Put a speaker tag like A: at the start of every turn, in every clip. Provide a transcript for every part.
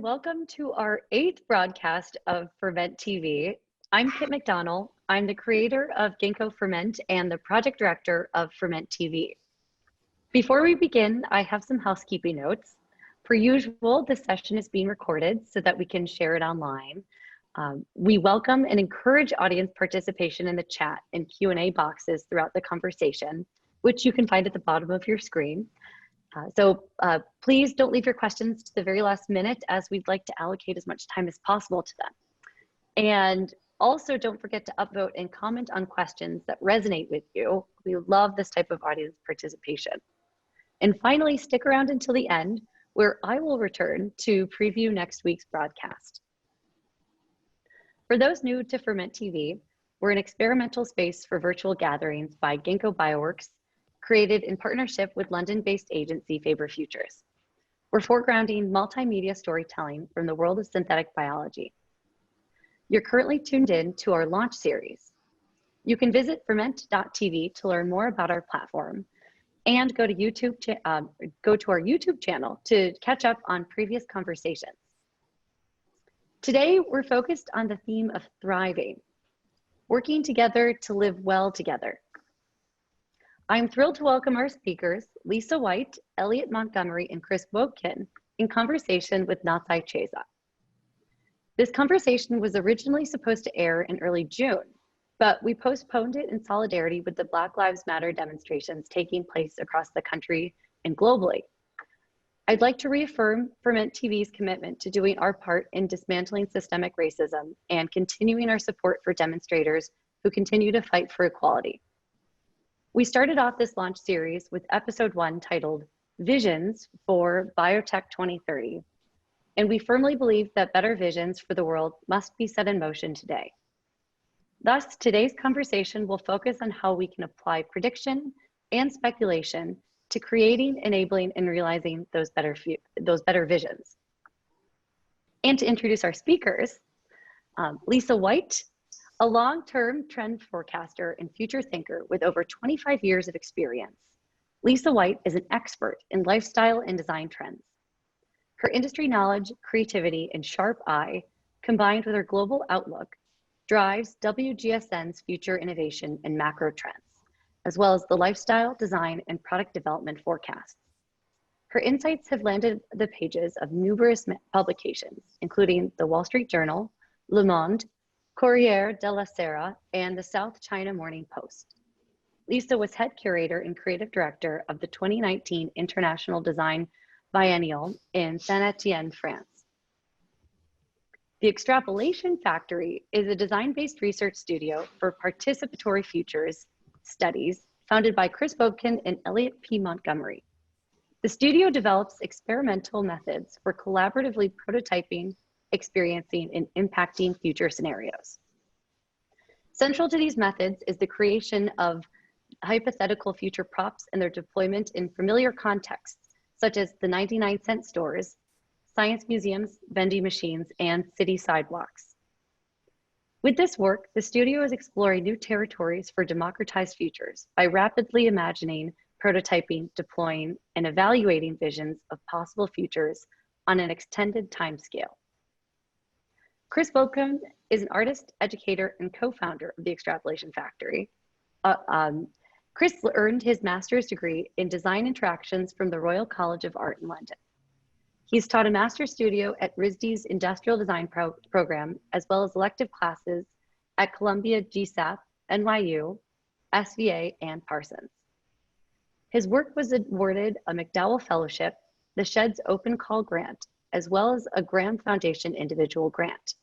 A: Welcome to our 8th broadcast of Ferment TV. I'm Kit McDonald. I'm the creator of Ginkgo Ferment and the project director of Ferment TV. Before we begin, I have some housekeeping notes. Per usual, this session is being recorded so that we can share it online. We welcome and encourage audience participation in the chat and Q&A boxes throughout the conversation, which you can find at the bottom of your screen. So please don't leave your questions to the very last minute, as we'd like to allocate as much time as possible to them. And also don't forget to upvote and comment on questions that resonate with you. We love this type of audience participation. And finally, stick around until the end, where I will return to preview next week's broadcast. For those new to Ferment TV, we're an experimental space for virtual gatherings by Ginkgo Bioworks, created in partnership with London-based agency Faber Futures. We're foregrounding multimedia storytelling from the world of synthetic biology. You're currently tuned in to our launch series. You can visit ferment.tv to learn more about our platform and go to our YouTube channel to catch up on previous conversations. Today, we're focused on the theme of thriving, working together to live well together. I'm thrilled to welcome our speakers, Lisa White, Elliott Montgomery, and Chris Woebken, in conversation with Natsai Chieza. This conversation was originally supposed to air in early June, but we postponed it in solidarity with the Black Lives Matter demonstrations taking place across the country and globally. I'd like to reaffirm Ferment TV's commitment to doing our part in dismantling systemic racism and continuing our support for demonstrators who continue to fight for equality. We started off this launch series with episode 1 titled Visions for Biotech 2030, and we firmly believe that better visions for the world must be set in motion today. Thus, today's conversation will focus on how we can apply prediction and speculation to creating, enabling, and realizing those better visions. And to introduce our speakers, Lisa White, a long-term trend forecaster and future thinker with over 25 years of experience. Lisa White is an expert in lifestyle and design trends. Her industry knowledge, creativity, and sharp eye, combined with her global outlook, drives WGSN's future innovation and macro trends, as well as the lifestyle, design, and product development forecasts. Her insights have landed the pages of numerous publications, including the Wall Street Journal, Le Monde, Corriere della Sera, and the South China Morning Post. Lisa was head curator and creative director of the 2019 International Design Biennial in Saint-Étienne, France. The Extrapolation Factory is a design-based research studio for participatory futures studies founded by Chris Woebken and Elliott P. Montgomery. The studio develops experimental methods for collaboratively prototyping, experiencing, and impacting future scenarios. Central to these methods is the creation of hypothetical future props and their deployment in familiar contexts, such as the 99-cent stores, science museums, vending machines, and city sidewalks. With this work, the studio is exploring new territories for democratized futures by rapidly imagining, prototyping, deploying, and evaluating visions of possible futures on an extended timescale. Chris Woebken is an artist, educator, and co-founder of the Extrapolation Factory. Chris earned his master's degree in design interactions from the Royal College of Art in London. He's taught a master's studio at RISD's Industrial Design program, as well as elective classes at Columbia GSAP, NYU, SVA, and Parsons. His work was awarded a McDowell Fellowship, the Shed's Open Call Grant, as well as a Graham Foundation individual grant.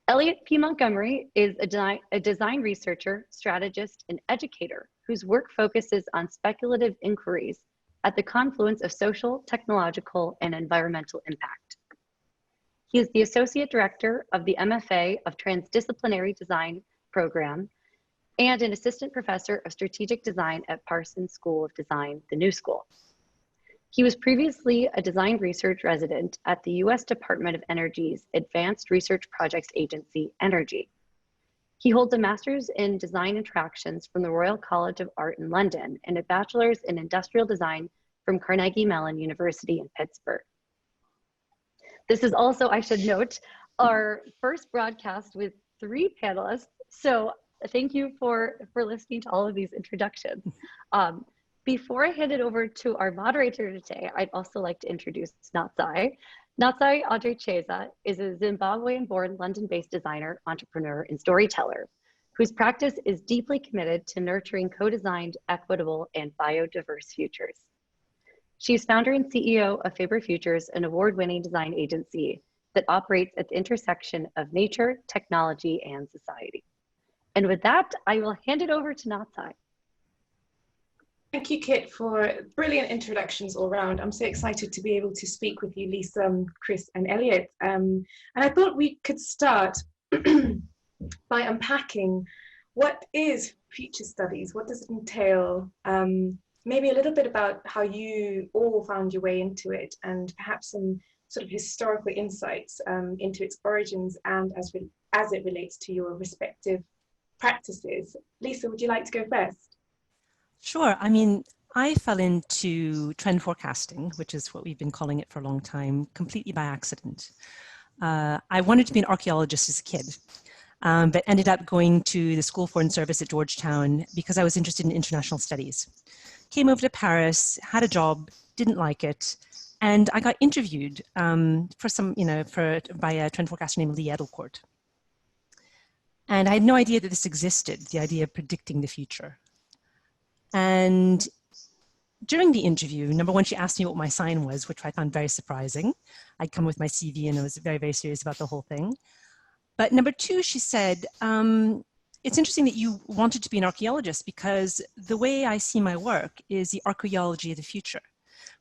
A: Elliott P. Montgomery is a design researcher, strategist, and educator whose work focuses on speculative inquiries at the confluence of social, technological, and environmental impact. He is the Associate Director of the MFA of Transdisciplinary Design program and an Assistant Professor of Strategic Design at Parsons School of Design, the New School. He was previously a design research resident at the U.S. Department of Energy's Advanced Research Projects Agency, Energy. He holds a master's in design interactions from the Royal College of Art in London and a bachelor's in industrial design from Carnegie Mellon University in Pittsburgh. This is also, I should note, our first broadcast with 3 panelists. So thank you for listening to all of these introductions. Before I hand it over to our moderator today, I'd also like to introduce Natsai. Natsai Audrey Chieza is a Zimbabwean-born London-based designer, entrepreneur, and storyteller, whose practice is deeply committed to nurturing co-designed, equitable, and biodiverse futures. She's founder and CEO of Faber Futures, an award-winning design agency that operates at the intersection of nature, technology, and society. And with that, I will hand it over to Natsai.
B: Thank you, Kit, for brilliant introductions all around. I'm so excited to be able to speak with you, Lisa, Chris, and Elliot. And I thought we could start by unpacking what is future studies, what does it entail, maybe a little bit about how you all found your way into it, and perhaps some sort of historical insights into its origins and as it relates to your respective practices. Lisa, would you like to go first?
C: Sure. I mean, I fell into trend forecasting, which is what we've been calling it for a long time, completely by accident. I wanted to be an archaeologist as a kid, but ended up going to the School of Foreign Service at Georgetown because I was interested in international studies. Came over to Paris, had a job, didn't like it, and I got interviewed for some, by a trend forecaster named Lee Edelcourt. And I had no idea that this existed, the idea of predicting the future. And during the interview, number one, she asked me what my sign was, which I found very surprising. I'd come with my CV and I was very, very serious about the whole thing. But number two, she said, it's interesting that you wanted to be an archaeologist because the way I see my work is the archaeology of the future.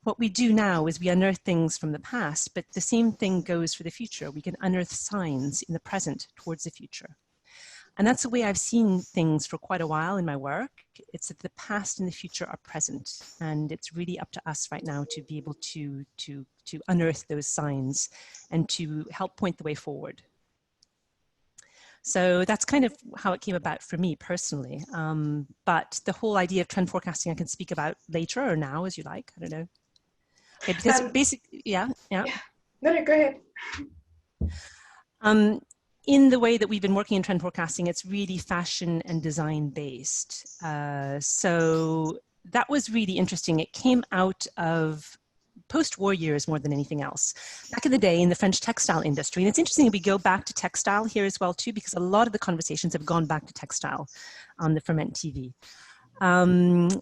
C: What we do now is we unearth things from the past, but the same thing goes for the future. We can unearth signs in the present towards the future. And that's the way I've seen things for quite a while in my work. It's that the past and the future are present. And it's really up to us right now to be able to unearth those signs and to help point the way forward. So that's kind of how it came about for me personally. But the whole idea of trend forecasting I can speak about later or now as you like, I don't know. Okay, because yeah.
B: No, go ahead.
C: In the way that we've been working in trend forecasting, it's really fashion and design based. So that was really interesting. It came out of post-war years more than anything else. Back in the day in the French textile industry, and it's interesting that we go back to textile here as well too, because a lot of the conversations have gone back to textile on the Ferment TV. Back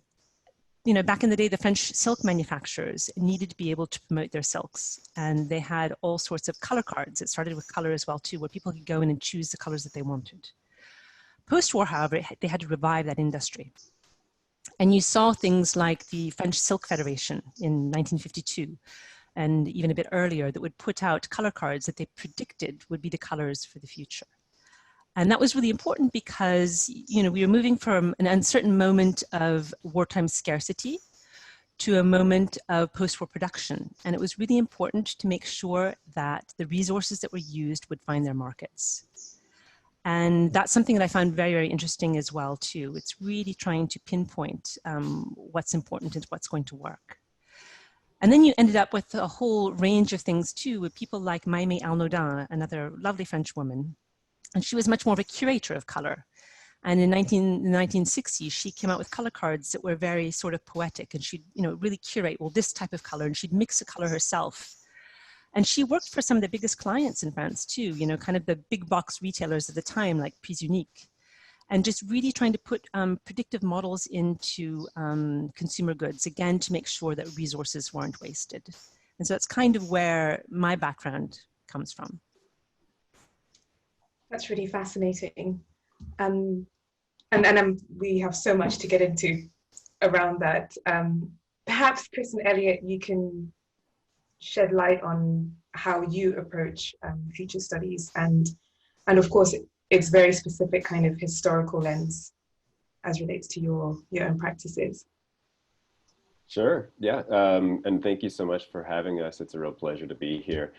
C: in the day, the French silk manufacturers needed to be able to promote their silks, and they had all sorts of color cards. It started with color as well too, where people could go in and choose the colors that they wanted. Post-war, however, they had to revive that industry. And you saw things like the French Silk Federation in 1952, and even a bit earlier, that would put out color cards that they predicted would be the colors for the future. And that was really important because, we were moving from an uncertain moment of wartime scarcity to a moment of post-war production. And it was really important to make sure that the resources that were used would find their markets. And that's something that I found very, very interesting as well, too. It's really trying to pinpoint what's important and what's going to work. And then you ended up with a whole range of things, too, with people like Maïmé Alnaudin, another lovely French woman. And she was much more of a curator of color. And in the 1960s, she came out with color cards that were very sort of poetic. And she'd really curate, well, this type of color. And she'd mix the color herself. And she worked for some of the biggest clients in France too, kind of the big box retailers at the time, like Prise Unique, and just really trying to put predictive models into consumer goods, again, to make sure that resources weren't wasted. And so that's kind of where my background comes from.
B: That's really fascinating. We have so much to get into around that. Perhaps Chris and Elliot, you can shed light on how you approach future studies and of course it's very specific kind of historical lens as relates to your own practices.
D: Sure, yeah, and thank you so much for having us. It's a real pleasure to be here.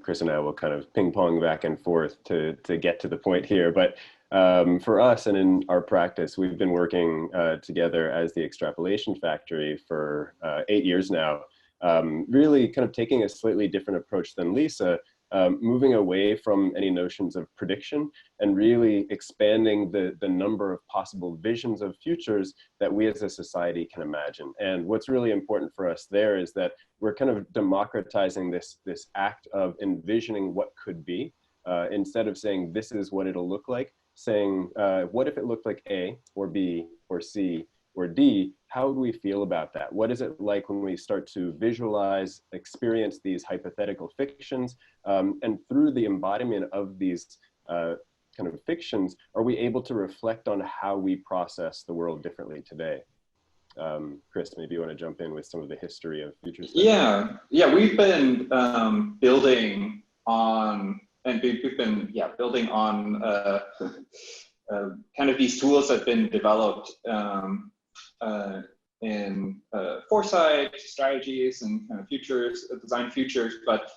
D: Chris and I will kind of ping pong back and forth to get to the point here, but for us and in our practice, we've been working together as the Extrapolation Factory for 8 years now. really kind of taking a slightly different approach than Lisa, moving away from any notions of prediction and really expanding the number of possible visions of futures that we as a society can imagine. And what's really important for us there is that we're kind of democratizing this act of envisioning what could be, instead of saying this is what it'll look like, saying what if it looked like A or B or C or D? How do we feel about that? What is it like when we start to visualize, experience these hypothetical fictions, and through the embodiment of these kind of fictions, are we able to reflect on how we process the world differently today? Chris, maybe you want to jump in with some of the history of future studies.
E: Yeah, we've been building on, and we've been building on kind of these tools that have been developed in foresight strategies and kind of futures, design futures, but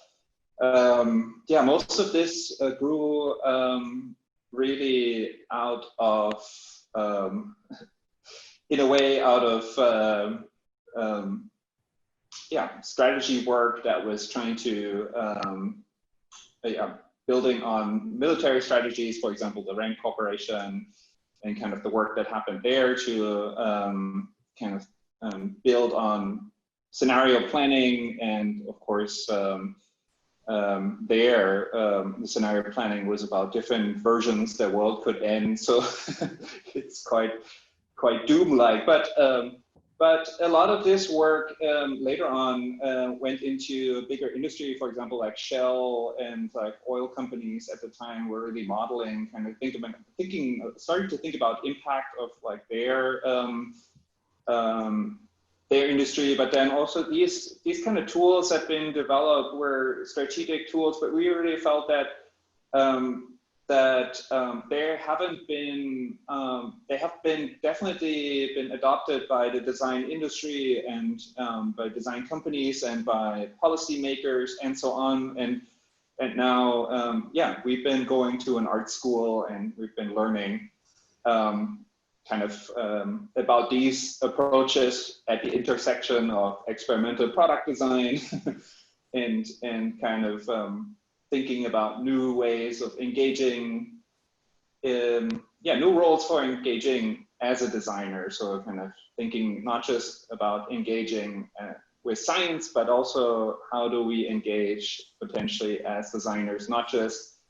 E: most of this grew really out of, in a way, out of strategy work that was trying to building on military strategies, for example, the Rank Corporation, and kind of the work that happened there to kind of build on scenario planning. And of course, the scenario planning was about different versions the world could end. So it's quite doom-like. But a lot of this work later on went into bigger industry, for example, like Shell and like oil companies at the time were really modeling, kind of starting to think about impact of like their industry. But then also these kind of tools that have been developed were strategic tools, but we really felt that they have been definitely been adopted by the design industry and by design companies and by policymakers and so on. And now, we've been going to an art school and we've been learning about these approaches at the intersection of experimental product design and kind of thinking about new ways of engaging, new roles for engaging as a designer. So kind of thinking not just about engaging with science, but also how do we engage potentially as designers, not just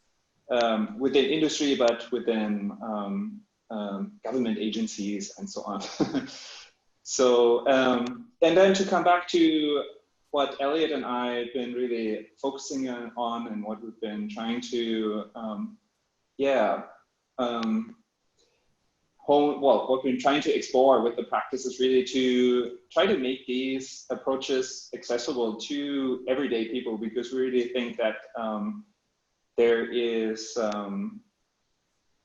E: within industry, but within government agencies and so on. So, and then to come back to what Elliott and I have been really focusing on and what we've been trying to, what we've been trying to explore with the practice is really to try to make these approaches accessible to everyday people, because we really think that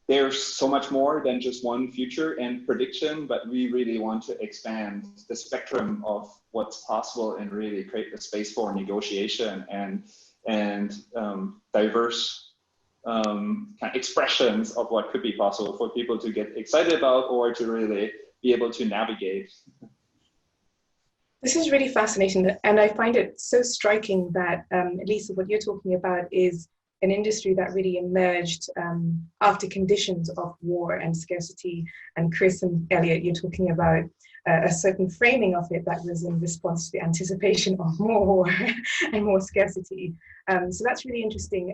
E: there's so much more than just one future and prediction, but we really want to expand the spectrum of what's possible and really create a space for negotiation and diverse kind of expressions of what could be possible for people to get excited about or to really be able to navigate.
B: This is really fascinating, and I find it so striking that, Lisa, what you're talking about is an industry that really emerged after conditions of war and scarcity. And Chris and Elliott, you're talking about a certain framing of it that was in response to the anticipation of more war and more scarcity. So that's really interesting.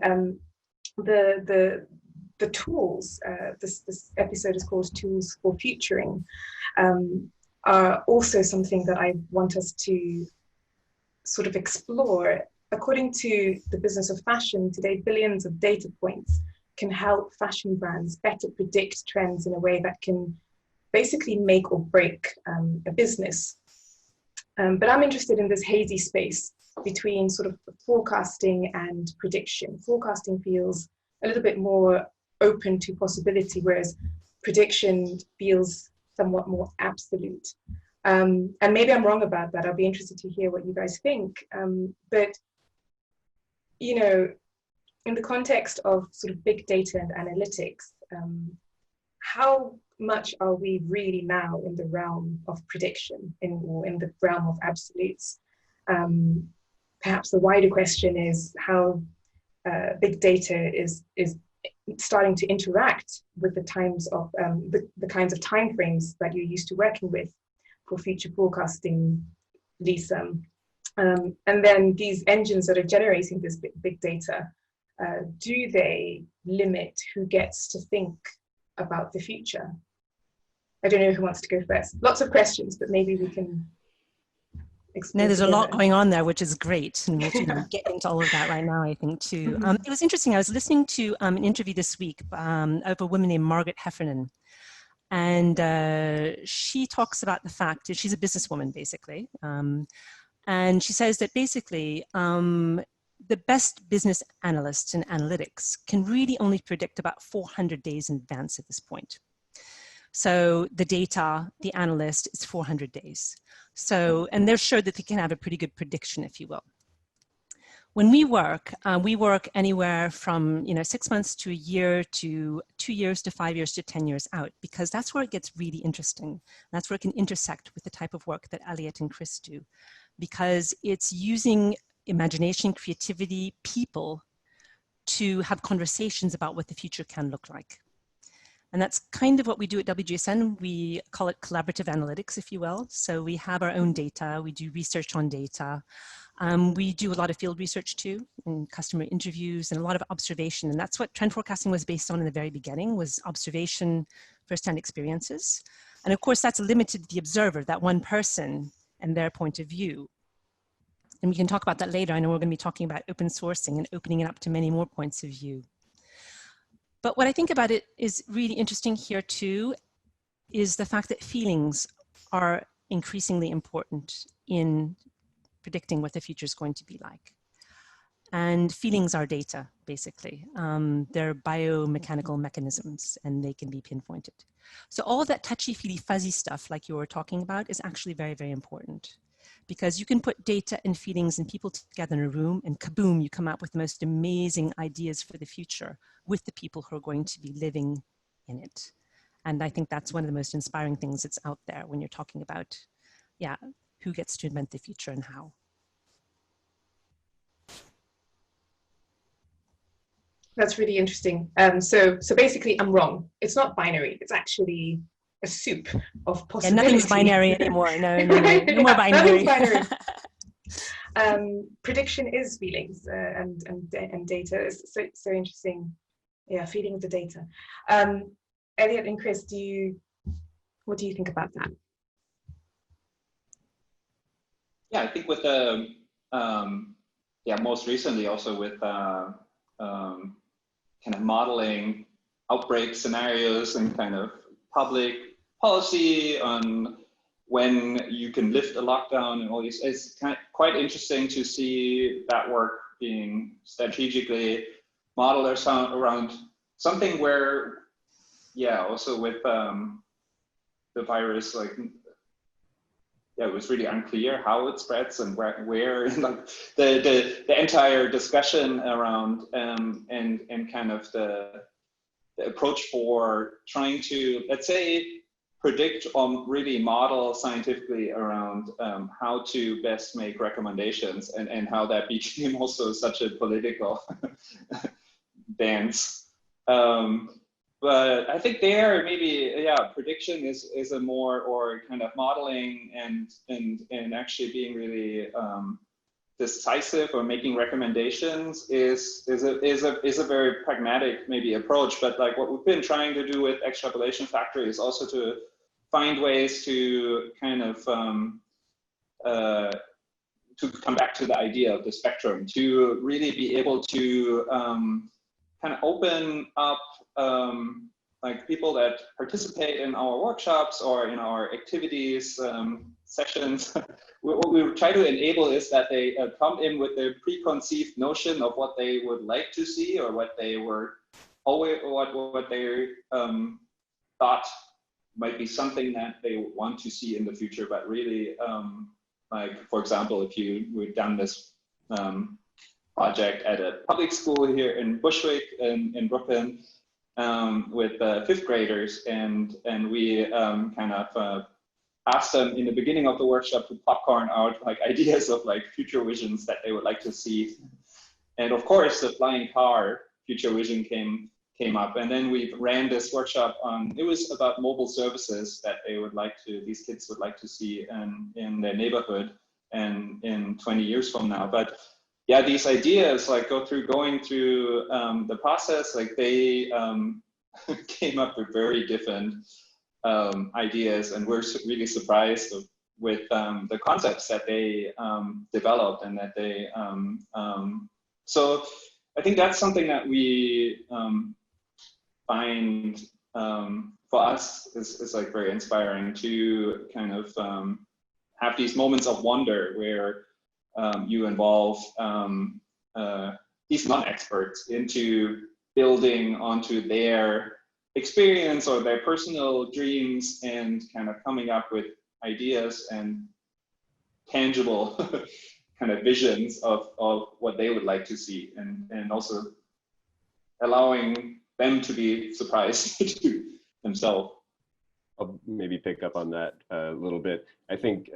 B: The tools, this episode is called Tools for Futuring, are also something that I want us to sort of explore. According to the business of fashion, today billions of data points can help fashion brands better predict trends in a way that can basically make or break a business. But I'm interested in this hazy space between sort of forecasting and prediction. Forecasting feels a little bit more open to possibility, whereas prediction feels somewhat more absolute. And maybe I'm wrong about that. I'll be interested to hear what you guys think. But you know, in the context of sort of big data and analytics, how much are we really now in the realm of prediction, or in the realm of absolutes? perhaps the wider question is how big data is starting to interact with the times of the kinds of timeframes that you're used to working with for future forecasting, Lisa. And then these engines that are generating this big data, do they limit who gets to think about the future? I don't know who wants to go first. Lots of questions, but maybe we can explore.
C: No, there's a lot going on there, which is great. And we'll get into all of that right now, I think, too. It was interesting. I was listening to an interview this week of a woman named Margaret Heffernan. And she talks about the fact that she's a businesswoman, basically. And she says that basically the best business analysts in analytics can really only predict about 400 days in advance at this point. So the data, the analyst, is 400 days. So, and they're sure that they can have a pretty good prediction, if you will. When we work anywhere from 6 months to a year to 2 years to 5 years to 10 years out, because that's where it gets really interesting. That's where it can intersect with the type of work that Elliott and Chris do, because it's using imagination, creativity, people to have conversations about what the future can look like. And that's kind of what we do at WGSN. We call it collaborative analytics, if you will. So we have our own data. We do research on data. We do a lot of field research too, and customer interviews and a lot of observation. And that's what trend forecasting was based on in the very beginning, was observation, first-hand experiences. And of course, that's limited to the observer, that one person and their point of view. And we can talk about that later. I know we're going to be talking about open sourcing and opening it up to many more points of view. But what I think about it is really interesting here too, is the fact that feelings are increasingly important in predicting what the future is going to be like. And feelings are data, basically. They're biomechanical mechanisms and they can be pinpointed. So all that touchy-feely fuzzy stuff like you were talking about is actually very, very important. Because you can put data and feelings and people together in a room and kaboom, you come up with the most amazing ideas for the future with the people who are going to be living in it. And I think that's one of the most inspiring things that's out there when you're talking about, yeah, who gets to invent the future and how.
B: That's really interesting. So basically I'm wrong. It's not binary. It's actually a soup of possibilities.
C: Yeah, nothing's binary anymore. No more binary.
B: Nothing's binary. Prediction is feelings and data. It's so interesting. Yeah, feeding the data. Elliott and Chris, what do you think about that?
E: Yeah, I think with the most recently also with kind of modeling outbreak scenarios and kind of public policy on when you can lift a lockdown and all these. It's quite interesting to see that work being strategically modeled around something where, yeah, also with the virus, like, yeah, it was really unclear how it spreads and where like the entire discussion around and kind of the approach for trying to, let's say, predict or really model scientifically around how to best make recommendations and how that became also such a political dance. But I think there maybe, yeah, prediction is a more, or kind of modeling and actually being really decisive or making recommendations is a very pragmatic maybe approach. But like what we've been trying to do with Extrapolation Factory is also to find ways to kind of to come back to the idea of the spectrum, to really be able to kind of open up like people that participate in our workshops or in our activities, sessions. What we try to enable is that they come in with a preconceived notion of what they would like to see, or what they were always, what they thought might be something that they want to see in the future. But really, like, for example, if we've done this project at a public school here in Bushwick in Brooklyn, with fifth graders, and we kind of asked them in the beginning of the workshop to popcorn out like ideas of like future visions that they would like to see. And of course, the flying car future vision came up. And then we ran this workshop on, it was about mobile services that these kids would like to see in their neighborhood and in 20 years from now. But yeah, these ideas like going through the process, like they came up with very different ideas, and we're really surprised with the concepts that they developed and that they, so I think that's something that we find for us is like very inspiring to kind of have these moments of wonder where you involve these non-experts into building onto their experience or their personal dreams and kind of coming up with ideas and tangible kind of visions of what they would like to see, and also allowing them to be surprised to themselves.
D: I'll maybe pick up on that a little bit. I think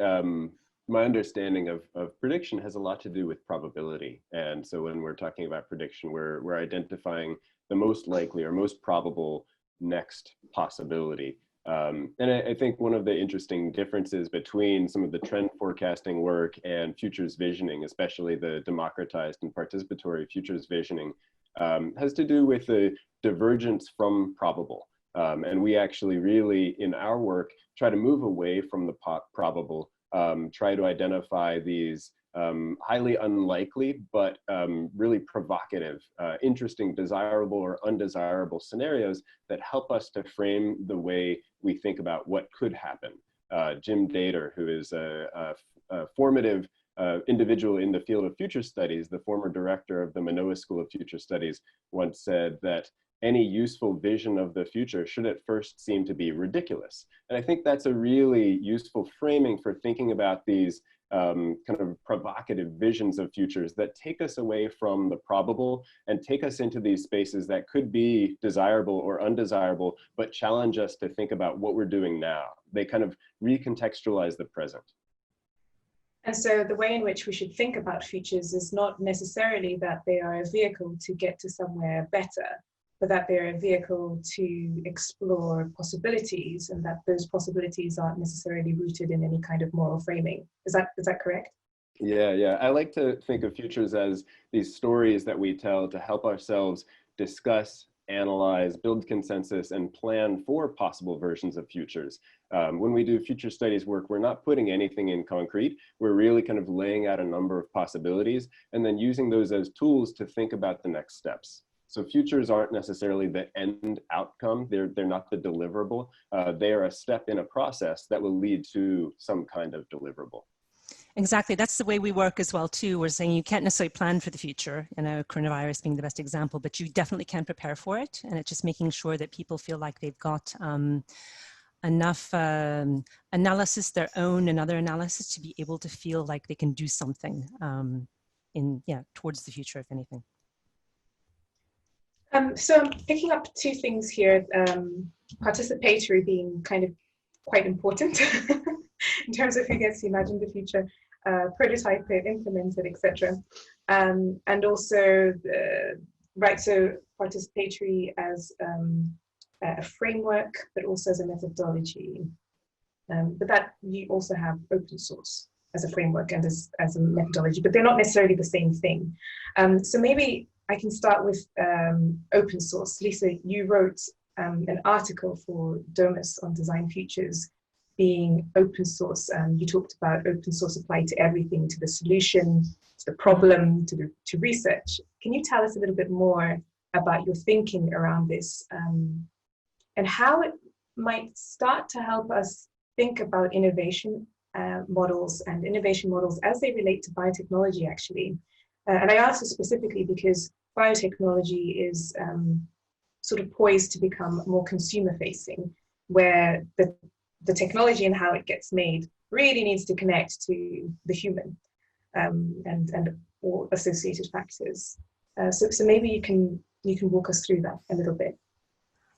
D: my understanding of prediction has a lot to do with probability. And so when we're talking about prediction, we're identifying the most likely or most probable next possibility. And I think one of the interesting differences between some of the trend forecasting work and futures visioning, especially the democratized and participatory futures visioning, has to do with the divergence from probable. And we actually really, in our work, try to move away from the probable, try to identify these highly unlikely, but really provocative, interesting, desirable or undesirable scenarios that help us to frame the way we think about what could happen. Jim Dater, who is a formative individual in the field of future studies, the former director of the Manoa School of Future Studies, once said that any useful vision of the future should at first seem to be ridiculous. And I think that's a really useful framing for thinking about these kind of provocative visions of futures that take us away from the probable and take us into these spaces that could be desirable or undesirable, but challenge us to think about what we're doing now. They kind of recontextualize the present.
B: And so the way in which we should think about futures is not necessarily that they are a vehicle to get to somewhere better, but that they're a vehicle to explore possibilities, and that those possibilities aren't necessarily rooted in any kind of moral framing. Is that correct?
D: Yeah. I like to think of futures as these stories that we tell to help ourselves discuss, analyze, build consensus, and plan for possible versions of futures. When we do future studies work, we're not putting anything in concrete. We're really kind of laying out a number of possibilities and then using those as tools to think about the next steps. So futures aren't necessarily the end outcome. They're not the deliverable. They are a step in a process that will lead to some kind of deliverable.
C: Exactly. That's the way we work as well, too. We're saying you can't necessarily plan for the future, coronavirus being the best example, but you definitely can prepare for it. And it's just making sure that people feel like they've got enough analysis, their own and other analysis, to be able to feel like they can do something towards the future, if anything.
B: So I'm picking up two things here, participatory being kind of quite important in terms of who gets to imagine the future, prototype it, implement it, etc. And also, so participatory as a framework, but also as a methodology. But that you also have open source as a framework and as a methodology, but they're not necessarily the same thing. So maybe I can start with open source. Lisa, you wrote an article for Domus on design futures being open source. You talked about open source applied to everything, to the solution, to the problem, to research. Can you tell us a little bit more about your thinking around this and how it might start to help us think about innovation models and innovation models as they relate to biotechnology, actually? And I ask this specifically because biotechnology is sort of poised to become more consumer-facing, where the technology and how it gets made really needs to connect to the human and all associated factors. So maybe you can walk us through that a little bit.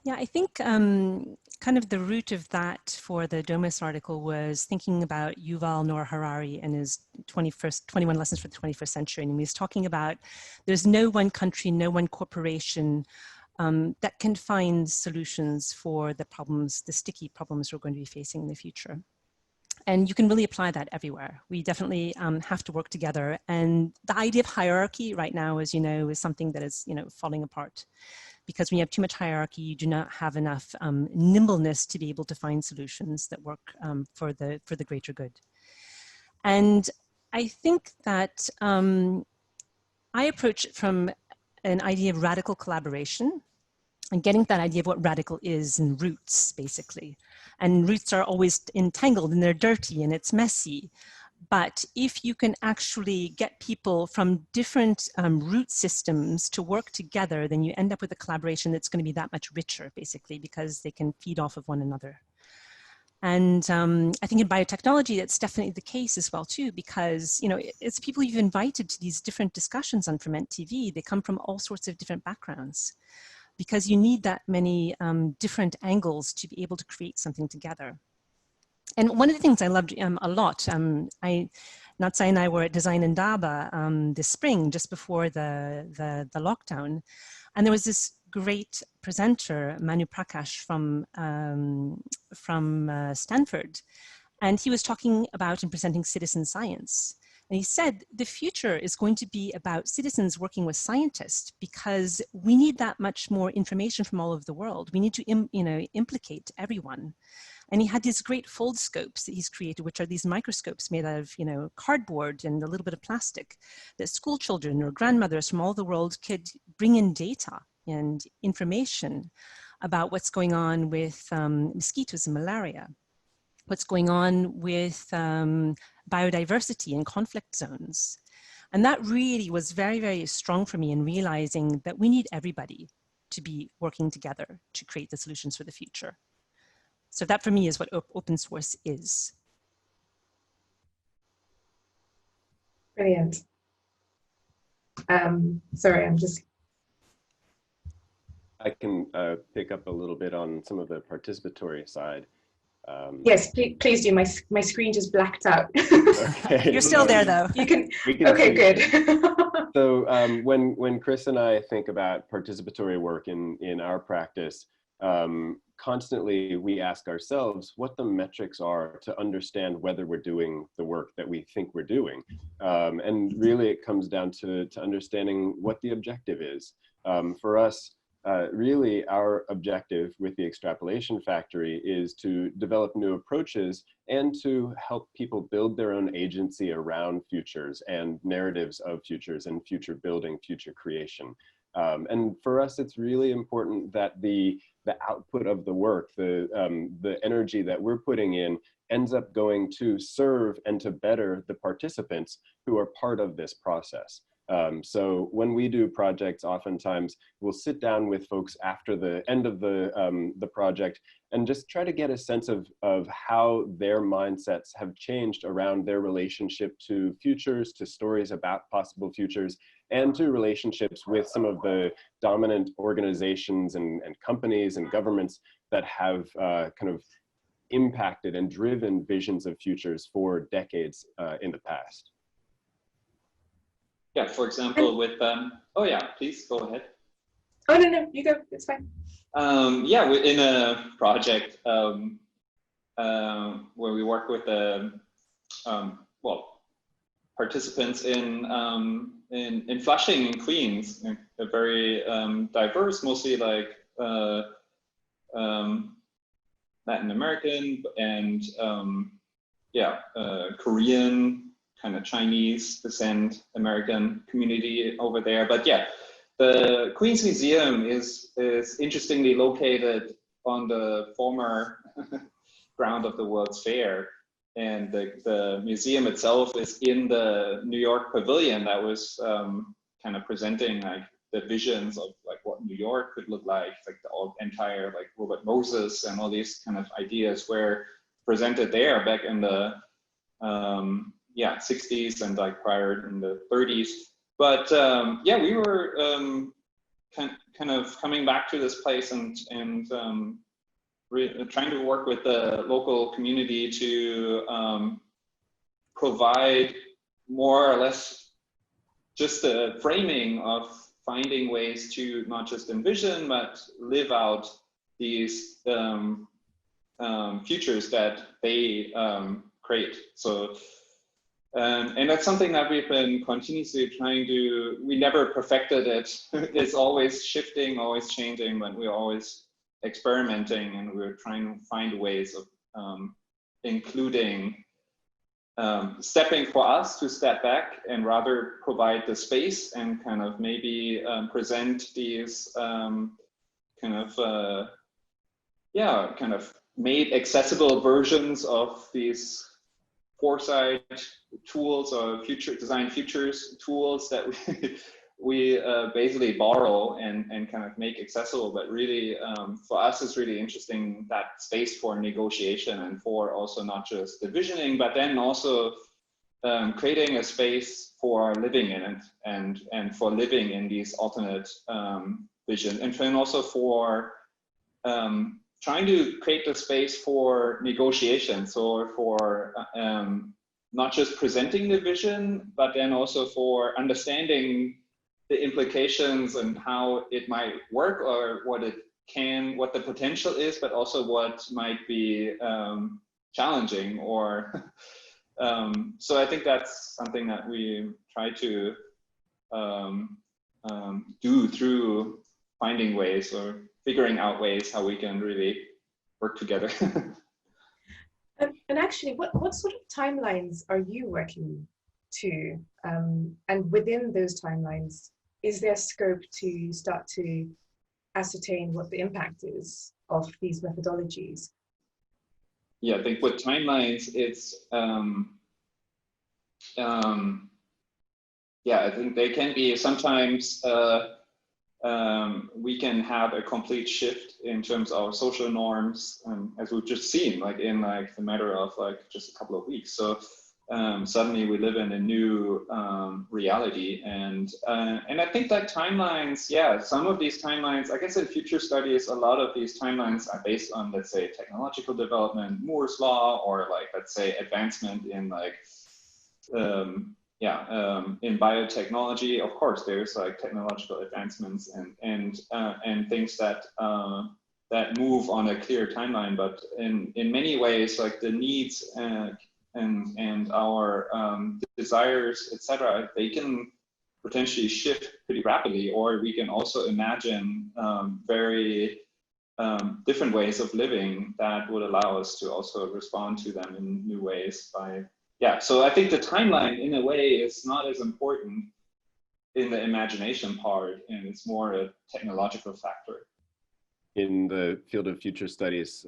C: Yeah, I think kind of the root of that for the Domus article was thinking about Yuval Noah Harari and his 21 Lessons for the 21st Century. And he was talking about there's no one country, no one corporation that can find solutions for the problems, the sticky problems we're going to be facing in the future. And you can really apply that everywhere. We definitely have to work together. And the idea of hierarchy right now, as you know, is something that is, falling apart. Because when you have too much hierarchy, you do not have enough nimbleness to be able to find solutions that work for the greater good. And I think that I approach it from an idea of radical collaboration and getting that idea of what radical is and roots, basically. And roots are always entangled and they're dirty and it's messy. But if you can actually get people from different root systems to work together, then you end up with a collaboration that's going to be that much richer, basically, because they can feed off of one another. And I think in biotechnology, that's definitely the case as well, too, because, it's people you've invited to these different discussions on Ferment TV. They come from all sorts of different backgrounds because you need that many different angles to be able to create something together. And one of the things I loved a lot, Natsai and I were at Design Indaba this spring, just before the lockdown. And there was this great presenter, Manu Prakash from Stanford. And he was talking about and presenting citizen science. And he said, the future is going to be about citizens working with scientists because we need that much more information from all over the world. We need to, implicate everyone. And he had these great fold scopes that he's created, which are these microscopes made out of, cardboard and a little bit of plastic, that school children or grandmothers from all the world could bring in data and information about what's going on with mosquitoes and malaria, what's going on with biodiversity and conflict zones. And that really was very, very strong for me in realizing that we need everybody to be working together to create the solutions for the future. So that for me is what open source is.
B: Brilliant. Sorry, I'm just...
D: I can pick up a little bit on some of the participatory side.
B: Yes, please do. My screen just blacked out.
D: Okay.
C: You're still there though.
B: You can
D: see.
B: okay, good.
D: So when Chris and I think about participatory work in our practice, constantly we ask ourselves what the metrics are to understand whether we're doing the work that we think we're doing. And really it comes down to understanding what the objective is. For us, really our objective with the Extrapolation Factory is to develop new approaches and to help people build their own agency around futures and narratives of futures and future building, future creation. And for us, it's really important that the output of the work, the energy that we're putting in ends up going to serve and to better the participants who are part of this process. So when we do projects, oftentimes we'll sit down with folks after the end of the project and just try to get a sense of how their mindsets have changed around their relationship to futures, to stories about possible futures, and to relationships with some of the dominant organizations and companies and governments that have kind of impacted and driven visions of futures for decades in the past.
E: Yeah, for example, with, oh yeah, please go ahead.
B: Oh, no, you go, it's fine.
E: Yeah, we're in a project where we work with well, participants in Flushing in Queens, a very diverse, mostly like Latin American and yeah, Korean, kind of Chinese descent American community over there. But yeah, the Queens Museum is interestingly located on the former ground of the World's Fair. And the museum itself is in the New York Pavilion that was kind of presenting like the visions of like what New York could look like the entire like Robert Moses and all these kind of ideas were presented there back in the yeah, 60s and like prior in the 30s. But yeah, we were kind of coming back to this place and trying to work with the local community to provide more or less just a framing of finding ways to not just envision, but live out these futures that they create. So, and that's something that we've been continuously trying to, we never perfected it. It's always shifting, always changing, but we're always experimenting, and we're trying to find ways of including stepping for us to step back and rather provide the space and kind of maybe present these kind of made accessible versions of these foresight tools or future design futures tools that we basically borrow and kind of make accessible. But really, for us, it's really interesting that space for negotiation and for also not just the visioning, but then also creating a space for living in it and for living in these alternate vision, and then also for trying to create the space for negotiations, or for not just presenting the vision, but then also for understanding the implications and how it might work, or what the potential is, but also what might be challenging, or so I think that's something that we try to do through finding ways or figuring out ways how we can really work together.
B: And actually, what sort of timelines are you working to? And within those timelines, is there scope to start to ascertain what the impact is of these methodologies?
E: Yeah, I think with timelines, it's yeah, I think they can be sometimes we can have a complete shift in terms of social norms, as we've just seen, like in like the matter of like just a couple of weeks. So suddenly we live in a new reality, and I think that timelines, yeah, some of these timelines, I guess in future studies, a lot of these timelines are based on, let's say, technological development, Moore's law, or like, let's say, advancement in like in biotechnology. Of course, there's like technological advancements and things that that move on a clear timeline, but in many ways, like the needs and our desires, etc., they can potentially shift pretty rapidly, or we can also imagine very different ways of living that would allow us to also respond to them in new ways by. Yeah, so I think the timeline, in a way, is not as important in the imagination part, and it's more a technological factor.
D: In the field of future studies,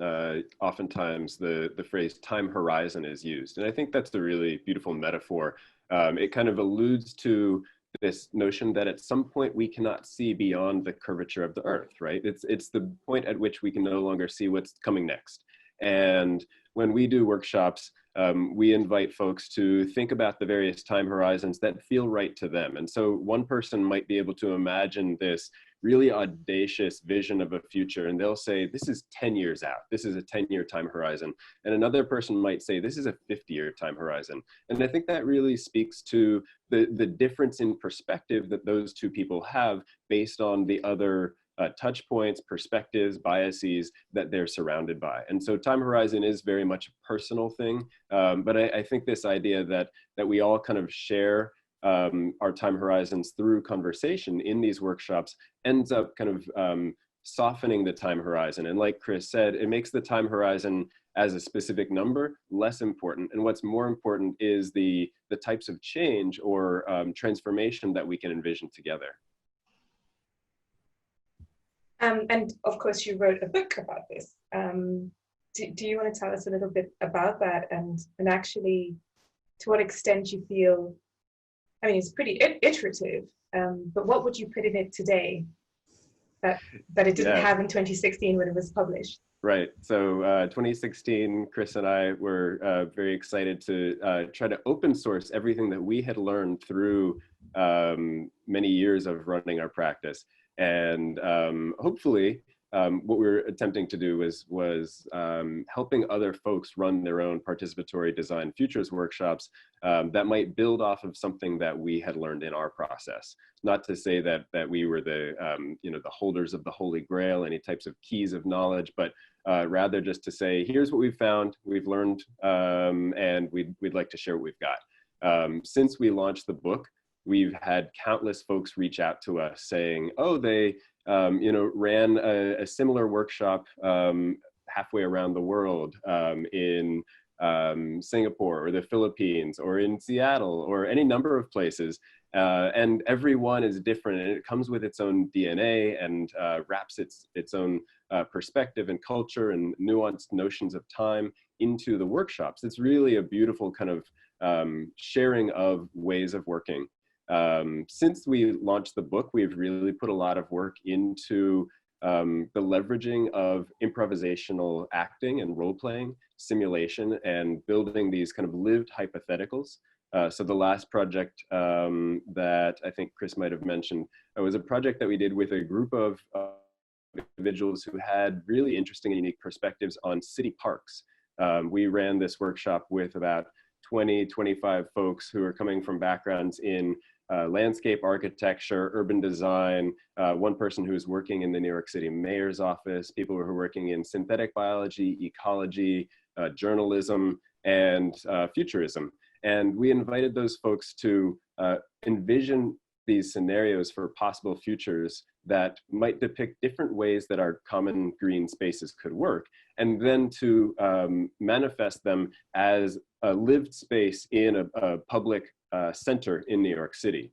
D: oftentimes the phrase time horizon is used. And I think that's a really beautiful metaphor. It kind of alludes to this notion that at some point we cannot see beyond the curvature of the earth, right? It's the point at which we can no longer see what's coming next. And when we do workshops, we invite folks to think about the various time horizons that feel right to them. And so one person might be able to imagine this really audacious vision of a future, and they'll say, this is 10 years out. This is a 10-year time horizon. And another person might say, this is a 50-year time horizon. And I think that really speaks to the difference in perspective that those two people have based on the other touch points, perspectives, biases that they're surrounded by. And so time horizon is very much a personal thing. But I think this idea that we all kind of share our time horizons through conversation in these workshops ends up kind of softening the time horizon. And like Chris said, it makes the time horizon as a specific number less important. And what's more important is the types of change or transformation that we can envision together.
B: And of course, you wrote a book about this. Do you want to tell us a little bit about that, and actually to what extent you feel, I mean, it's pretty iterative, but what would you put in it today that it didn't have in 2016 when it was published?
D: Right. So 2016, Chris and I were very excited to try to open source everything that we had learned through many years of running our practice. And hopefully, what we were attempting to do was helping other folks run their own participatory design futures workshops that might build off of something that we had learned in our process. Not to say that we were the the holders of the Holy Grail, any types of keys of knowledge, but rather just to say, here's what we've found, we've learned, and we'd like to share what we've got. Since we launched the book, we've had countless folks reach out to us saying, oh, they ran a similar workshop halfway around the world in Singapore or the Philippines or in Seattle or any number of places. And every one is different, and it comes with its own DNA and wraps its own perspective and culture and nuanced notions of time into the workshops. It's really a beautiful kind of sharing of ways of working. Since we launched the book, we've really put a lot of work into the leveraging of improvisational acting and role-playing, simulation, and building these kind of lived hypotheticals. So the last project that I think Chris might have mentioned, it was a project that we did with a group of individuals who had really interesting and unique perspectives on city parks. We ran this workshop with about 25 folks who are coming from backgrounds in landscape architecture, urban design, one person who is working in the New York City mayor's office, people who are working in synthetic biology, ecology, journalism, and futurism. And we invited those folks to envision these scenarios for possible futures that might depict different ways that our common green spaces could work, and then to manifest them as a lived space in a public center in New York City.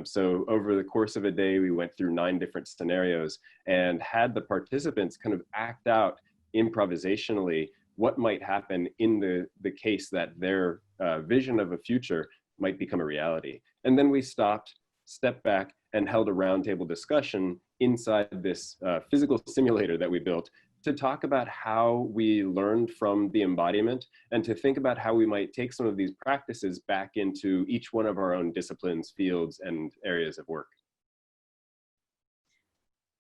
D: So over the course of a day, we went through 9 different scenarios and had the participants kind of act out improvisationally what might happen in the case that their vision of a future might become a reality. And then we stepped back and held a roundtable discussion inside this physical simulator that we built to talk about how we learned from the embodiment and to think about how we might take some of these practices back into each one of our own disciplines, fields, and areas of work.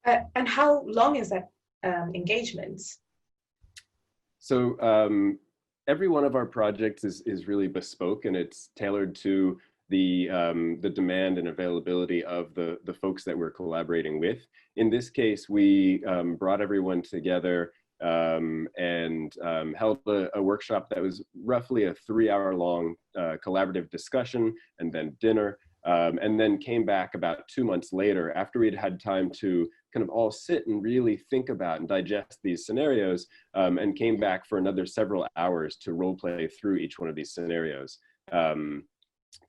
B: And how long is that engagement?
D: So every one of our projects is really bespoke, and it's tailored to the demand and availability of the folks that we're collaborating with. In this case, we brought everyone together and held a workshop that was roughly a 3-hour-long collaborative discussion and then dinner, and then came back about 2 months later after we'd had time to kind of all sit and really think about and digest these scenarios, and came back for another several hours to role play through each one of these scenarios.